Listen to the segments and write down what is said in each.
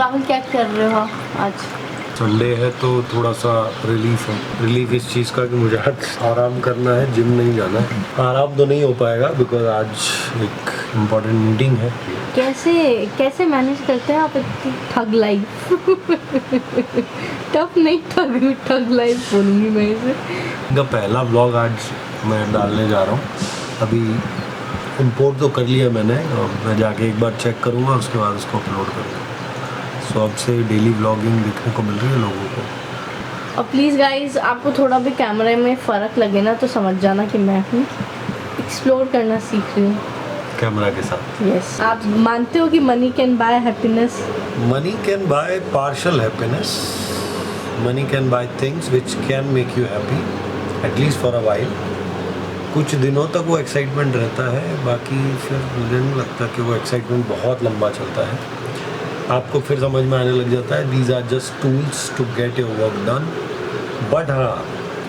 राहुल क्या कर रहे हो आज? संडे है तो थोड़ा सा रिलीफ है। रिलीफ इस चीज़ का कि मुझे आज आराम करना है, जिम नहीं जाना है। आराम तो नहीं हो पाएगा बिकॉज आज एक इम्पॉर्टेंट मीटिंग है। कैसे मैनेज करते हैं आप इतनी ठग लाइफ? टफ नहीं, ठग लाइफ बोलूँगी मैं इसे। इनका पहला व्लॉग आज मैं डालने जा रहा हूँ। अभी इंपोर्ट तो कर लिया मैंने और मैं जाके एक बार चेक करूँगा, उसके बाद उसको अपलोड करूँगा। सो अब से डेली व्लॉगिंग देखने को मिल रही है लोगों को। और प्लीज़ गाइज, आपको थोड़ा भी कैमरे में फ़र्क लगे ना तो समझ जाना कि मैं हूँ एक्सप्लोर करना सीख रही हूँ कैमरा के साथ। यस। आप मानते हो कि money can buy happiness? Money can by partial happiness. Money can buy things which can make you happy at least for a while. कुछ दिनों तक वो एक्साइटमेंट रहता है, बाकी फिर मुझे नहीं लगता कि वो एक्साइटमेंट बहुत लंबा चलता है। आपको फिर समझ में आने लग जाता है these are just tools to get your work done. But हाँ,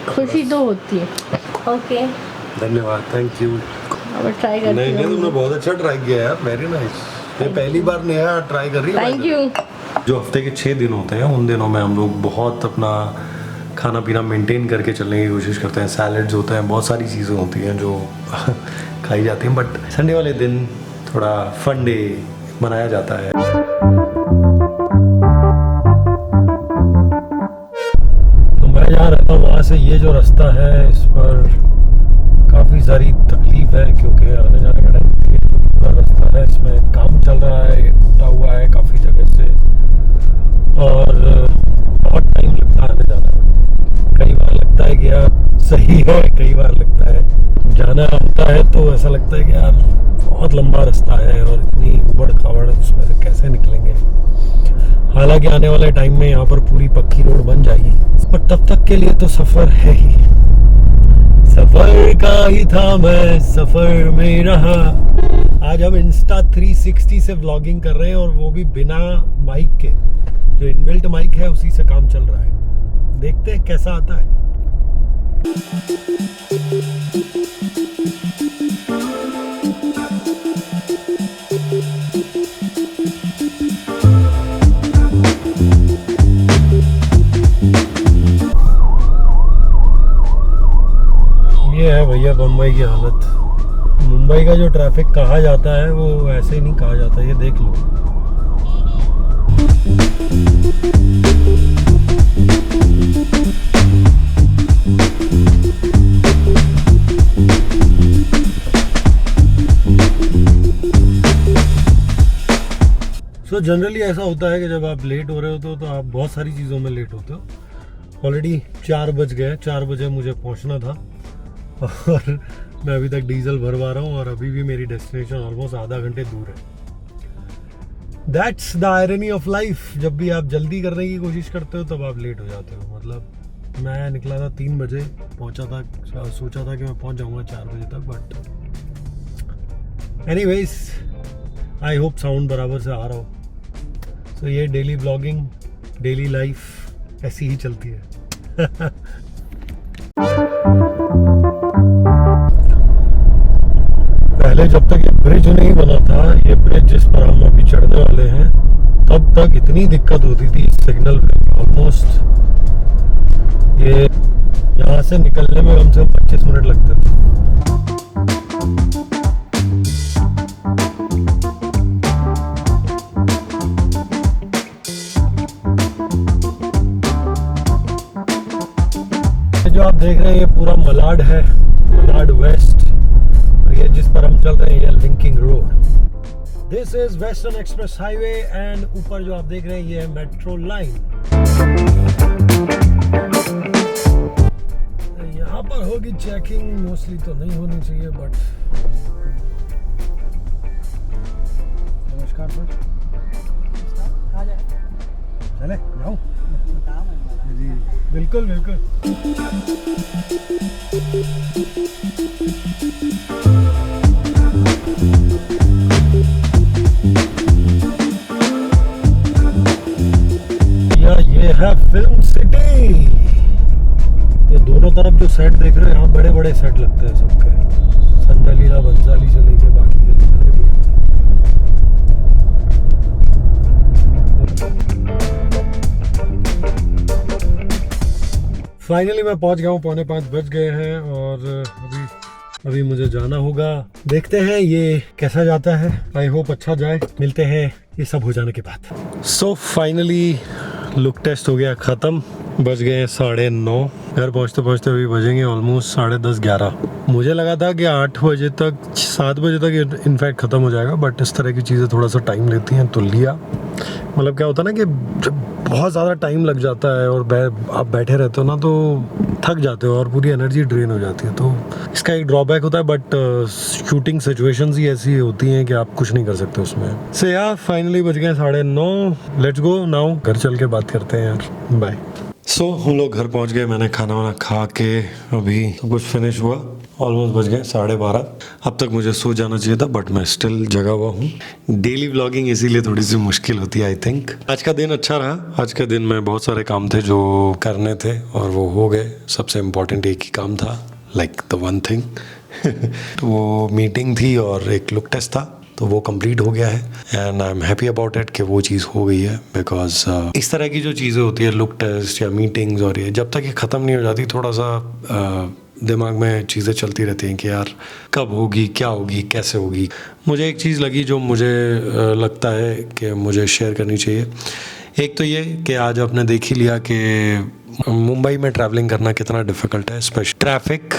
खुशी तो होती है। ओके, धन्यवाद, थैंक यू। अब ट्राई करती नहीं, हूँ। तुमने बहुत अच्छा ट्राई किया यार, वेरी नाइस। ये पहली बार नया ट्राई कर रही है। Thank you. जो हफ्ते के 6 दिन होते हैं उन दिनों में हम लोग बहुत अपना खाना पीना मेंटेन करके चलने की कोशिश करते हैं। सैलड्स होते हैं, बहुत सारी चीज़ें होती हैं जो खाई जाती हैं। बट संडे वाले दिन थोड़ा फन डे मनाया जाता है। तो मैं जहाँ रहता हूँ वहाँ से ये जो रास्ता है इस पर काफ़ी सारी तकलीफ है, क्योंकि आने जाने का टाइम रास्ता है, इसमें काम चल रहा है, टूटा हुआ है काफ़ी जगह से और बहुत टाइम लगता है आने जाने में। कई बार लगता है कि यार सही है, कई बार लगता है जाना होता है तो ऐसा लगता है कि यार बहुत लंबा रास्ता है और इतनी उबड़ खाबड़ उसमें से कैसे निकलेंगे। हालांकि आने वाले टाइम में यहाँ पर पूरी पक्की रोड बन जाएगी, पर तब तक के लिए तो सफ़र है ही। सफ़र का ही था मैं, सफ़र में रहा। आज हम इंस्टा 360 से व्लॉगिंग कर रहे हैं और वो भी बिना माइक के। जो इनबिल्ट माइक है उसी से काम चल रहा है। देखते हैं कैसा आता है। ये है भैया बम्बई की हालत। मुंबई का जो ट्रैफिक कहा जाता है वो ऐसे ही नहीं कहा जाता, ये देख लो। सो जनरली ऐसा होता है कि जब आप लेट हो रहे होते हो तो आप बहुत सारी चीज़ों में लेट होते हो। ऑलरेडी 4 बज गए, 4 बजे मुझे पहुंचना था और मैं अभी तक डीजल भरवा रहा हूँ और अभी भी मेरी डेस्टिनेशन ऑलमोस्ट आधा घंटे दूर है। That's the irony of life. जब भी आप जल्दी करने की कोशिश करते हो तब आप लेट हो जाते हो। मतलब मैं निकला था 3 बजे, पहुंचा था, सोचा था कि मैं पहुंच जाऊंगा 4 बजे तक, but anyways I hope sound बराबर से आ रहा हो। तो ये डेली ब्लॉगिंग, डेली लाइफ ऐसी ही चलती है। पहले जब तक ये ब्रिज नहीं बना था, ये ब्रिज जिस पर हम अभी चढ़ने वाले हैं, तब तक इतनी दिक्कत होती थी सिग्नल पे। ऑलमोस्ट ये यहाँ से निकलने में कम से कम 25 मिनट लगते थे। जो आप देख रहे हैं ये पूरा मलाड है, मलाड वेस्ट। और ये जिस पर हम चल रहे हैं ये linking road. This is western express highway and ऊपर जो आप देख रहे हैं ये है मेट्रो लाइन। यहाँ पर होगी चेकिंग, मोस्टली तो नहीं होनी चाहिए, बट नमस्कार सर, चले जाऊँ? जी बिल्कुल बिल्कुल। ये है फिल्म सिटी। ये दोनों तरफ जो सेट देख रहे हो, यहाँ बड़े बड़े सेट लगते हैं सबके। संडलीला बंसाली से लेके बाकी जितने भी। फाइनली मैं पहुंच गया हूँ, 4:45 बज गए हैं और अभी मुझे जाना होगा। देखते हैं ये कैसा जाता है, आई होप अच्छा जाए। मिलते हैं ये सब हो जाने के बाद। सो फाइनली लुक टेस्ट हो गया ख़त्म। बज गए हैं 9:30। घर पहुंचते पहुंचते अभी बजेंगे ऑलमोस्ट 10:30 11। मुझे लगा था कि 8 बजे तक 7 बजे तक इनफैक्ट ख़त्म हो जाएगा, बट इस तरह की चीज़ें थोड़ा सा टाइम लेती हैं तो लिया। मतलब क्या होता है ना कि जब बहुत ज़्यादा टाइम लग जाता है और आप बैठे रहते हो ना तो थक जाते हो और पूरी एनर्जी ड्रेन हो जाती है, तो इसका एक ड्रॉबैक होता है। बट शूटिंग सिचुएशंस ही ऐसी होती हैं कि आप कुछ नहीं कर सकते उसमें से। यार फाइनली बज गए 9:30। लेट्स गो नाउ, घर चल के बात करते हैं यार। बाय। सो हम लोग घर पहुंच गए, मैंने खाना वाना खा के अभी सब कुछ फिनिश हुआ। ऑलमोस्ट बज गए 12:30। अब तक मुझे सो जाना चाहिए था बट मैं स्टिल जगा हुआ हूँ। डेली व्लॉगिंग इसीलिए थोड़ी सी मुश्किल होती है आई थिंक। आज का दिन अच्छा रहा। आज के दिन में बहुत सारे काम थे जो करने थे और वो हो गए। सबसे इम्पोर्टेंट एक ही काम था, लाइक द वन थिंग तो वो मीटिंग थी और एक लुक टेस्ट था, तो वो कंप्लीट हो गया है and I am happy about it कि वो चीज़ हो गई है। बिकॉज इस तरह की जो चीज़ें होती है, लुक टेस्ट या मीटिंग्स, और ये जब तक ये ख़त्म नहीं हो जाती थोड़ा सा दिमाग में चीज़ें चलती रहती हैं कि यार कब होगी, क्या होगी, कैसे होगी। मुझे एक चीज़ लगी जो मुझे लगता है कि मुझे शेयर करनी चाहिए। एक तो ये कि आज आपने देख ही लिया कि मुंबई में ट्रैवलिंग करना कितना डिफ़िकल्ट है, especially traffic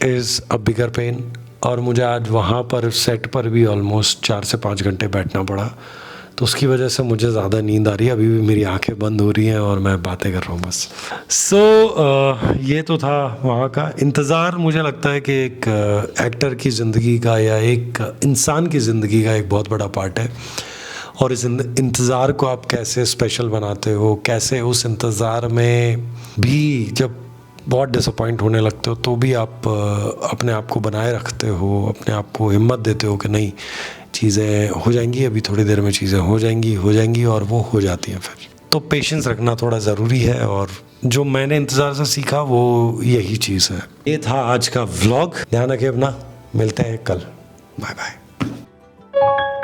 is a bigger pain. और मुझे आज वहाँ पर सेट पर भी ऑलमोस्ट 4 से 5 घंटे बैठना पड़ा, तो उसकी वजह से मुझे ज़्यादा नींद आ रही है। अभी भी मेरी आंखें बंद हो रही हैं और मैं बातें कर रहा हूँ बस। ये तो था वहाँ का इंतज़ार। मुझे लगता है कि एक एक्टर की ज़िंदगी का या एक इंसान की ज़िंदगी का एक बहुत बड़ा पार्ट है, और इस इंतज़ार को आप कैसे स्पेशल बनाते हो, कैसे उस इंतज़ार में भी जब बहुत डिसअपॉइंट होने लगते हो तो भी आप अपने आप को बनाए रखते हो, अपने आप को हिम्मत देते हो कि नहीं चीज़ें हो जाएंगी, अभी थोड़ी देर में चीज़ें हो जाएंगी और वो हो जाती हैं। फिर तो पेशेंस रखना थोड़ा ज़रूरी है, और जो मैंने इंतज़ार से सीखा वो यही चीज़ है। ये था आज का व्लॉग। ध्यान रखिए अपना, मिलते हैं कल। Bye bye.